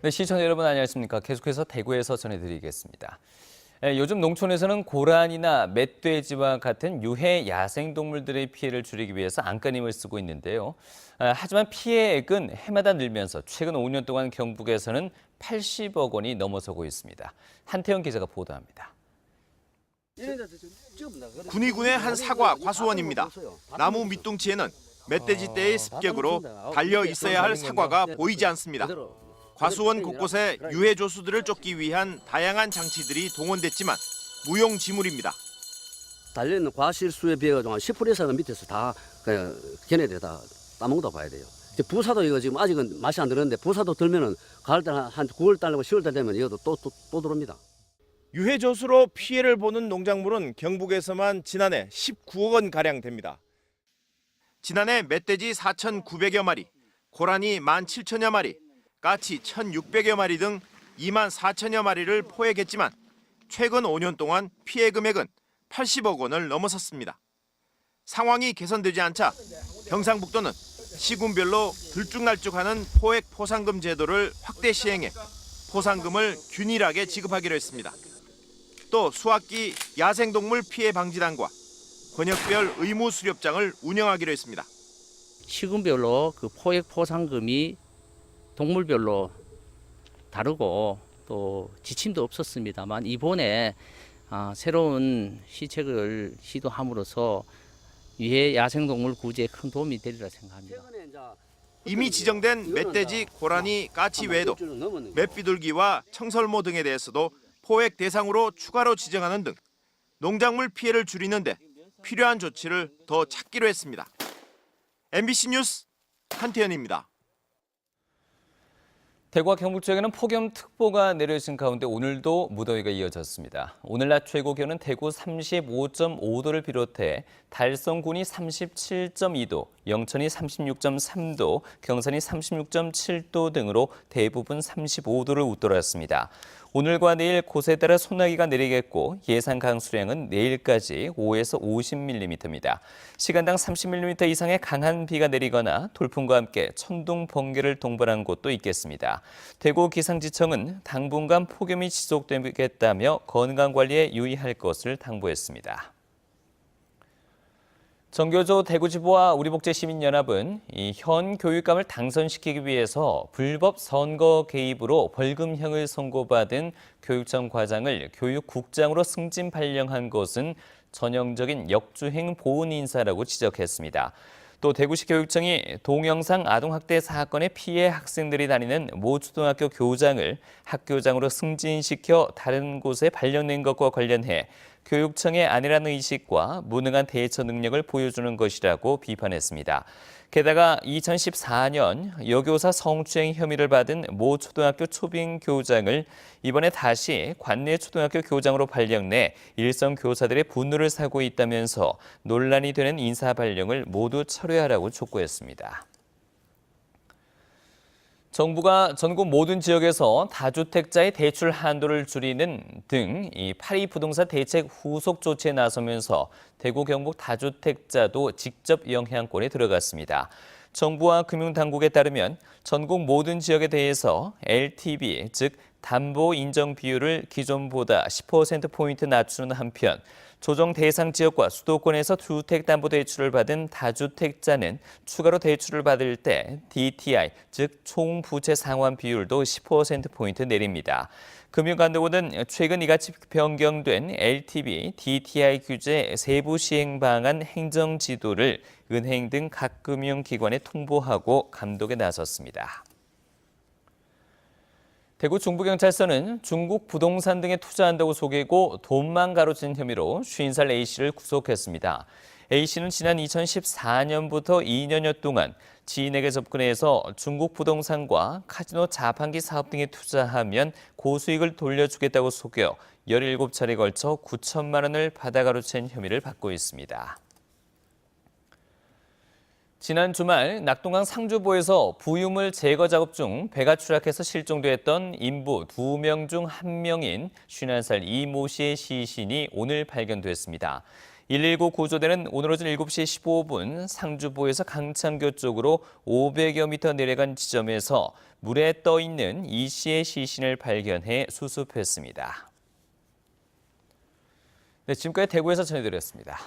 네, 시청자 여러분 안녕하십니까. 계속해서 대구에서 전해드리겠습니다. 요즘 농촌에서는 고란이나 멧돼지와 같은 유해 야생동물들의 피해를 줄이기 위해서 안간힘을 쓰고 있는데요. 하지만 피해액은 해마다 늘면서 최근 5년 동안 경북에서는 80억 원이 넘어서고 있습니다. 한태영 기자가 보도합니다. 군위군의 한 사과 과수원입니다. 나무 밑둥치에는 멧돼지 떼의 습격으로 달려 있어야 할 사과가 보이지 않습니다. 과수원 곳곳에 유해 조수들을 쫓기 위한 다양한 장치들이 동원됐지만 무용지물입니다. 달려있는 과실수에 비해서 10% 이상은 밑에서 다 그냥 걔네들 다 따먹다 봐야 돼요. 이제 부사도 이거 지금 아직은 맛이 안 들었는데 부사도 들면은 가을 한 9월 달하고 10월 달 되면 이것도 또 들어옵니다. 유해 조수로 피해를 보는 농작물은 경북에서만 지난해 19억 원 가량 됩니다. 지난해 멧돼지 4,900여 마리, 고라니 17,000여 마리, 까치 1,600여 마리 등 24,000여 마리를 포획했지만 최근 5년 동안 피해 금액은 80억 원을 넘어섰습니다. 상황이 개선되지 않자 경상북도는 시군별로 들쭉날쭉하는 포획 포상금 제도를 확대 시행해 포상금을 균일하게 지급하기로 했습니다. 또 수학기 야생동물 피해 방지단과 권역별 의무 수렵장을 운영하기로 했습니다. 시군별로 그 포획 포상금이 동물별로 다르고 또 지침도 없었습니다만 이번에 새로운 시책을 시도함으로써 유해 야생동물 구제에 큰 도움이 되리라 생각합니다. 이미 지정된 멧돼지, 고라니, 까치 외에도 맷비둘기와 청설모 등에 대해서도 포획 대상으로 추가로 지정하는 등 농작물 피해를 줄이는 데 필요한 조치를 더 찾기로 했습니다. MBC 뉴스 한태현입니다. 대구와 경북 지역에는 폭염특보가 내려진 가운데 오늘도 무더위가 이어졌습니다. 오늘 낮 최고 기온은 대구 35.5도를 비롯해 달성군이 37.2도, 영천이 36.3도, 경산이 36.7도 등으로 대부분 35도를 웃돌았습니다. 오늘과 내일 곳에 따라 소나기가 내리겠고 예상 강수량은 내일까지 5에서 50mm입니다. 시간당 30mm 이상의 강한 비가 내리거나 돌풍과 함께 천둥, 번개를 동반한 곳도 있겠습니다. 대구 기상지청은 당분간 폭염이 지속되겠다며 건강관리에 유의할 것을 당부했습니다. 정교조 대구지부와 우리복지시민연합은 현 교육감을 당선시키기 위해서 불법 선거 개입으로 벌금형을 선고받은 교육청 과장을 교육국장으로 승진 발령한 것은 전형적인 역주행 보훈 인사라고 지적했습니다. 또 대구시 교육청이 동영상 아동학대 사건의 피해 학생들이 다니는 모 초등학교 교장을 학교장으로 승진시켜 다른 곳에 발령낸 것과 관련해 교육청의 아니라는 의식과 무능한 대처 능력을 보여주는 것이라고 비판했습니다. 게다가 2014년 여교사 성추행 혐의를 받은 모 초등학교 초빙 교장을 이번에 다시 관내 초등학교 교장으로 발령내 일선 교사들의 분노를 사고 있다면서 논란이 되는 인사 발령을 모두 철회하라고 촉구했습니다. 정부가 전국 모든 지역에서 다주택자의 대출 한도를 줄이는 등 파리 부동산 대책 후속 조치에 나서면서 대구 경북 다주택자도 직접 영향권에 들어갔습니다. 정부와 금융당국에 따르면 전국 모든 지역에 대해서 LTV, 즉 담보 인정 비율을 기존보다 10%포인트 낮추는 한편 조정 대상 지역과 수도권에서 주택담보대출을 받은 다주택자는 추가로 대출을 받을 때 DTI, 즉 총부채 상환 비율도 10%포인트 내립니다. 금융감독원은 최근 이같이 변경된 LTV, DTI 규제 세부 시행 방안 행정 지도를 은행 등 각 금융기관에 통보하고 감독에 나섰습니다. 대구 중부경찰서는 중국 부동산 등에 투자한다고 속이고 돈만 가로챈 혐의로 50살 A씨를 구속했습니다. A씨는 지난 2014년부터 2년여 동안 지인에게 접근해서 중국 부동산과 카지노 자판기 사업 등에 투자하면 고수익을 돌려주겠다고 속여 17차례에 걸쳐 9천만 원을 받아 가로챈 혐의를 받고 있습니다. 지난 주말 낙동강 상주보에서 부유물 제거 작업 중 배가 추락해서 실종됐던 인부 2명 중 1명인 51살 이 모 씨의 시신이 오늘 발견됐습니다. 119 구조대는 오늘 오전 7시 15분 상주보에서 강창교 쪽으로 500여 미터 내려간 지점에서 물에 떠 있는 이 씨의 시신을 발견해 수습했습니다. 네, 지금까지 대구에서 전해드렸습니다.